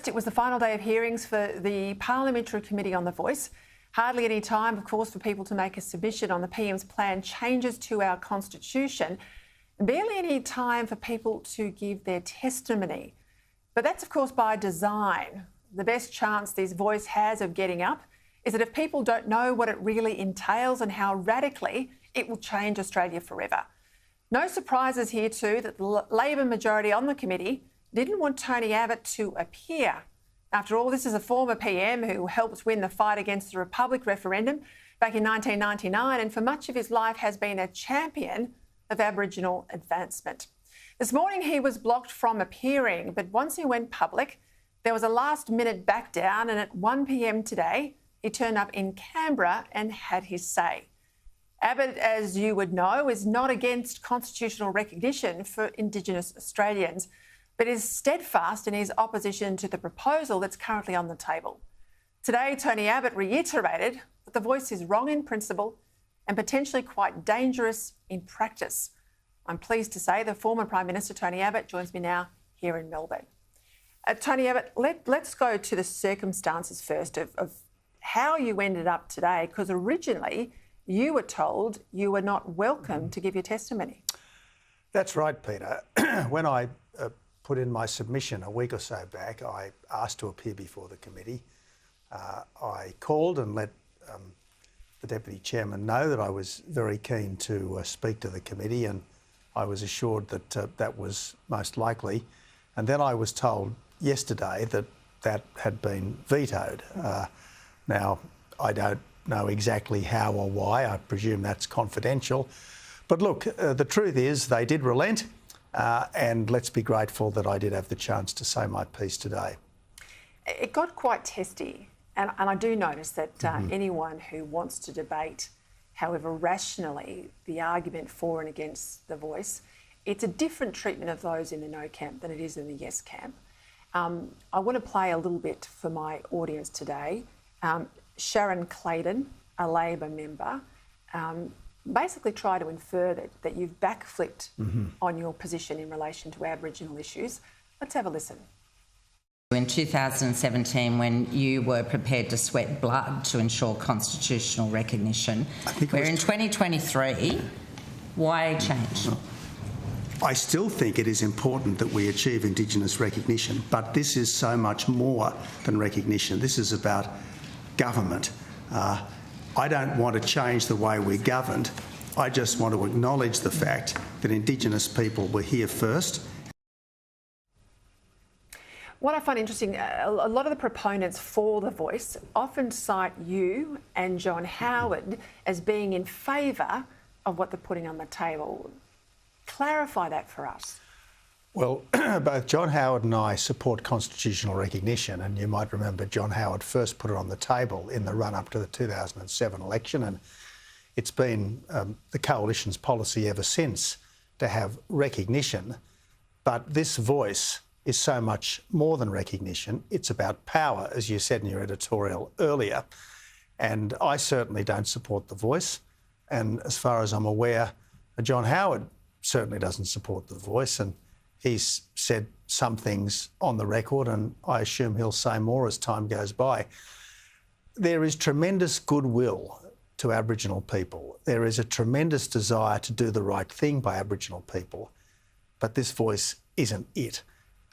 It was the final day of hearings for the Parliamentary Committee on the Voice. Hardly any time, of course, for people to make a submission on the PM's planned changes to our constitution. Barely any time for people to give their testimony. But that's, of course, by design. The best chance this Voice has of getting up is that if people don't know what it really entails and how radically it will change Australia forever. No surprises here too that the Labor majority on the committee didn't want Tony Abbott to appear. After all, this is a former PM who helped win the fight against the Republic referendum back in 1999 and for much of his life has been a champion of Aboriginal advancement. This morning he was blocked from appearing, but once he went public, there was a last-minute back down, and at 1 p.m. today, he turned up in Canberra and had his say. Abbott, as you would know, is not against constitutional recognition for Indigenous Australians, but is steadfast in his opposition to the proposal that's currently on the table. Today, Tony Abbott reiterated that the Voice is wrong in principle and potentially quite dangerous in practice. I'm pleased to say the former Prime Minister, Tony Abbott, joins me now here in Melbourne. Tony Abbott, let's go to the circumstances first of how you ended up today, because originally you were told you were not welcome to give your testimony. That's right, Peter. When I put in my submission a week or so back, I asked to appear before the committee. I called and let the Deputy Chairman know that I was very keen to speak to the committee, and I was assured that that was most likely. And then I was told yesterday that that had been vetoed. Now, I don't know exactly how or why. I presume that's confidential. But look, the truth is they did relent. And let's be grateful that I did have the chance to say my piece today. It got quite testy, and I do notice that anyone who wants to debate, however rationally, the argument for and against the Voice, it's a different treatment of those in the no camp than it is in the yes camp. I want to play a little bit for my audience today. Sharon Claydon, a Labor member, basically try to infer that you've backflipped on your position in relation to Aboriginal issues. Let's have a listen. In 2017, when you were prepared to sweat blood to ensure constitutional recognition, we're in 2023. Why change? I still think it is important that we achieve Indigenous recognition, but this is so much more than recognition. This is about government. I don't want to change the way we're governed. I just want to acknowledge the fact that Indigenous people were here first. What I find interesting, a lot of the proponents for the Voice often cite you and John Howard as being in favour of what they're putting on the table. Clarify that for us. Well, both John Howard and I support constitutional recognition, and you might remember John Howard first put it on the table in the run-up to the 2007 election, and it's been the Coalition's policy ever since to have recognition. But this Voice is so much more than recognition. It's about power, as you said in your editorial earlier, and I certainly don't support the Voice, and as far as I'm aware, John Howard certainly doesn't support the Voice, and he's said some things on the record, and I assume he'll say more as time goes by. There is tremendous goodwill to Aboriginal people. There is a tremendous desire to do the right thing by Aboriginal people, but this Voice isn't it.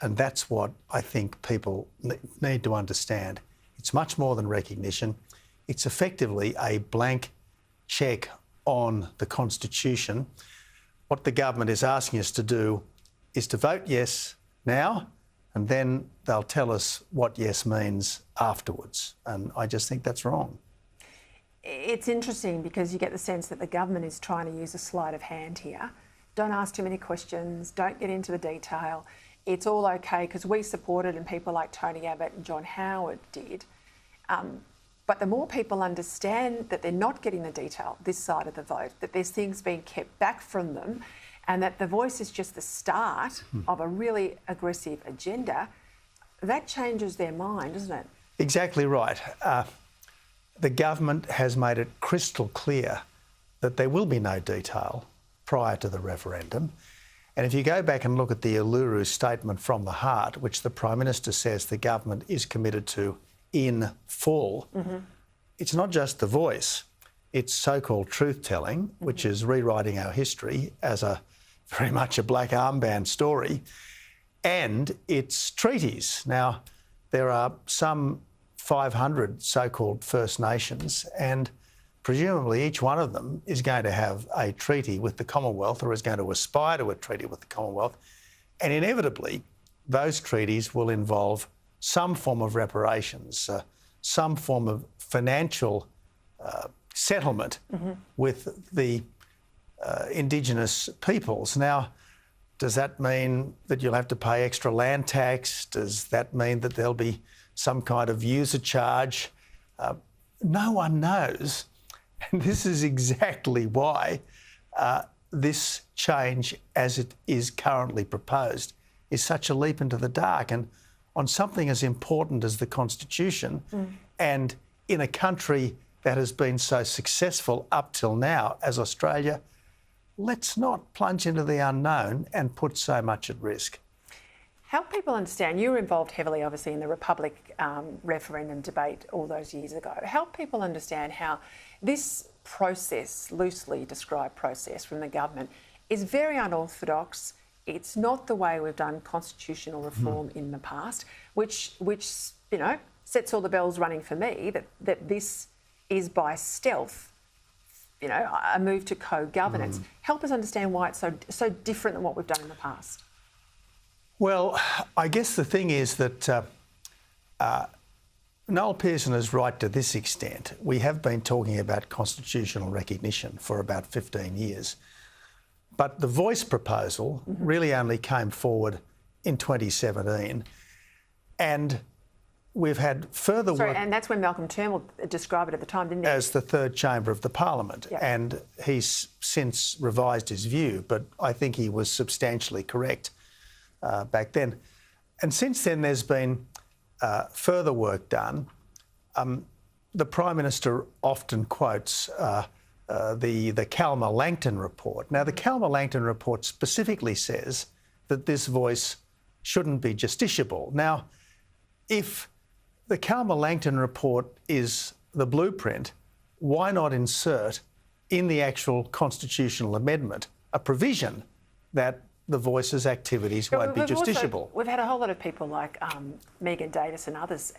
And that's what I think people need to understand. It's much more than recognition. It's effectively a blank cheque on the Constitution. What the government is asking us to do is to vote yes now, and then they'll tell us what yes means afterwards. And I just think that's wrong. It's interesting because you get the sense that the government is trying to use a sleight of hand here. Don't ask too many questions, don't get into the detail. It's all okay because we supported and people like Tony Abbott and John Howard did. But the more people understand that they're not getting the detail this side of the vote, that there's things being kept back from them, and that the Voice is just the start of a really aggressive agenda, that changes their mind, doesn't it? Exactly right. The government has made it crystal clear that there will be no detail prior to the referendum, And if you go back and look at the Uluru Statement from the Heart, which the Prime Minister says the government is committed to in full, it's not just the voice, it's so-called truth-telling, which is rewriting our history as a very much a black armband story, and it's treaties. Now, there are some 500 so-called First Nations, and presumably each one of them is going to have a treaty with the Commonwealth or is going to aspire to a treaty with the Commonwealth. And inevitably, those treaties will involve some form of reparations, some form of financial settlement with the Indigenous peoples. Now, does that mean that you'll have to pay extra land tax? Does that mean that there'll be some kind of user charge? No one knows. And this is exactly why this change, as it is currently proposed, is such a leap into the dark. And on something as important as the Constitution, and in a country that has been so successful up till now as Australia, let's not plunge into the unknown and put so much at risk. Help people understand, you were involved heavily, obviously, in the Republic referendum debate all those years ago. Help people understand how this process, loosely described process from the government, is very unorthodox. It's not the way we've done constitutional reform in the past, which you know, sets all the bells running for me, that this is by stealth, you know, a move to co-governance. Help us understand why it's so different than what we've done in the past. Well, I guess the thing is that Noel Pearson is right to this extent. We have been talking about constitutional recognition for about 15 years. But the voice proposal really only came forward in 2017. And we've had further work... And that's when Malcolm Turnbull described it at the time, didn't he? As the third chamber of the Parliament. Yep. And he's since revised his view, but I think he was substantially correct back then. And since then, there's been further work done. The Prime Minister often quotes the Calma-Langton report. Now, the Calma-Langton report specifically says that this voice shouldn't be justiciable. Now, if the Calma-Langton report is the blueprint, why not insert in the actual constitutional amendment a provision that the Voice's activities won't be justiciable? We've had a whole lot of people like Megan Davis and others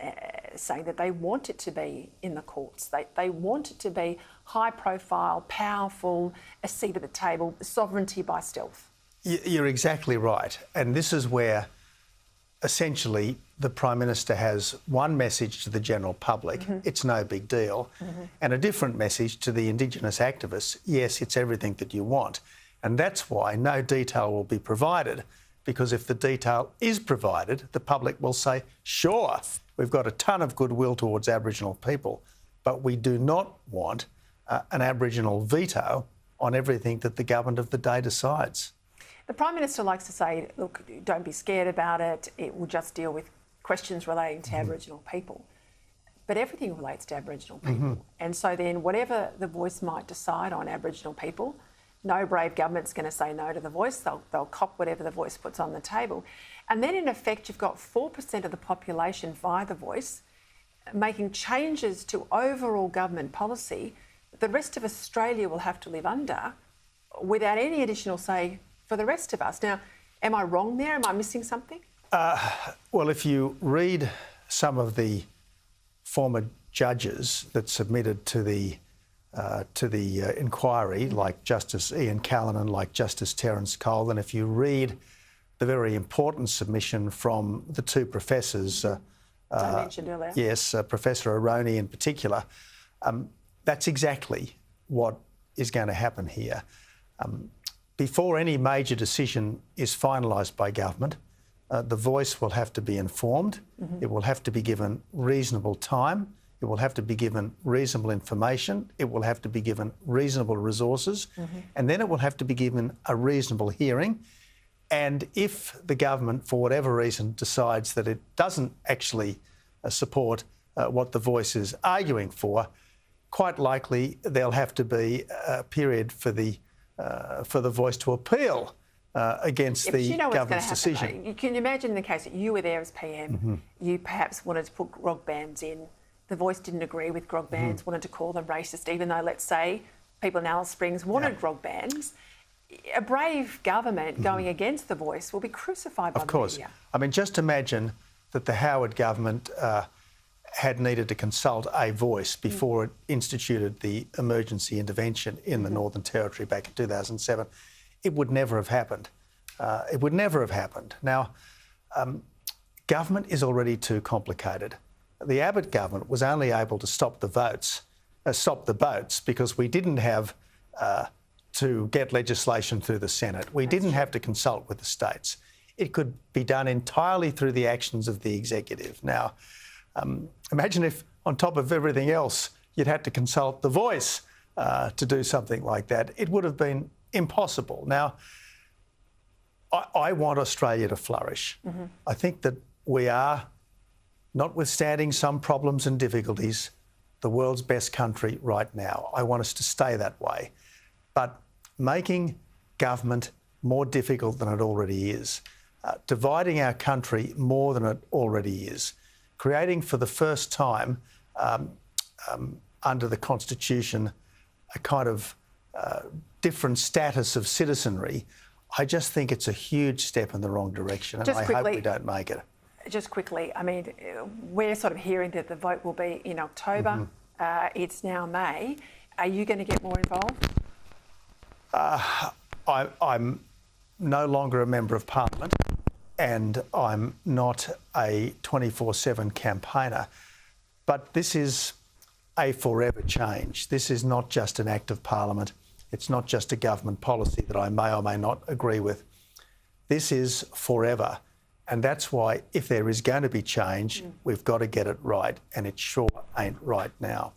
saying that they want it to be in the courts. They want it to be high profile, powerful, a seat at the table, sovereignty by stealth. You're exactly right. And this is where essentially the Prime Minister has one message to the general public, it's no big deal, and a different message to the Indigenous activists, yes, it's everything that you want. And that's why no detail will be provided, because if the detail is provided, the public will say, sure, we've got a ton of goodwill towards Aboriginal people, but we do not want an Aboriginal veto on everything that the government of the day decides. The Prime Minister likes to say, look, don't be scared about it, it will just deal with questions relating to Aboriginal people. But everything relates to Aboriginal people. And so then whatever the Voice might decide on Aboriginal people, no brave government's going to say no to the Voice. They'll cop whatever the Voice puts on the table. And then, in effect, you've got 4% of the population via the Voice making changes to overall government policy that the rest of Australia will have to live under without any additional say for the rest of us. Now, am I wrong there? Am I missing something? Well, if you read some of the former judges that submitted to the inquiry, like Justice Ian Callanan, like Justice Terence Cole, and if you read the very important submission from the two professors, I mentioned earlier. Yes, Professor Aroney in particular, that's exactly what is going to happen here. Before any major decision is finalised by government, the Voice will have to be informed. It will have to be given reasonable time. It will have to be given reasonable information. It will have to be given reasonable resources. And then it will have to be given a reasonable hearing. And if the government, for whatever reason, decides that it doesn't actually support what the Voice is arguing for, quite likely there'll have to be a period for the Voice to appeal against the government's decision. Can you imagine the case that you were there as PM, you perhaps wanted to put grog bans in, the Voice didn't agree with grog bans, wanted to call them racist, even though, let's say, people in Alice Springs wanted grog bans. A brave government going against the Voice will be crucified by the media. Of course. I mean, just imagine that the Howard government had needed to consult a Voice before it instituted the emergency intervention in the Northern Territory back in 2007. It would never have happened. It would never have happened. Now, government is already too complicated. The Abbott government was only able to stop the boats because we didn't have to get legislation through the Senate. We didn't have to consult with the states. It could be done entirely through the actions of the executive. Now, imagine if, on top of everything else, you'd had to consult the Voice to do something like that. It would have been impossible. Now, I want Australia to flourish. I think that we are, notwithstanding some problems and difficulties, the world's best country right now. I want us to stay that way. But making government more difficult than it already is, dividing our country more than it already is, creating for the first time under the Constitution a kind of different status of citizenry, I just think it's a huge step in the wrong direction, and I hope we don't make it. Just quickly, I mean, we're sort of hearing that the vote will be in October. It's now May. Are you going to get more involved? I'm no longer a member of Parliament, and I'm not a 24/7 campaigner. But this is a forever change. This is not just an act of Parliament. It's not just a government policy that I may or may not agree with. This is forever. And that's why, if there is going to be change, we've got to get it right. And it sure ain't right now.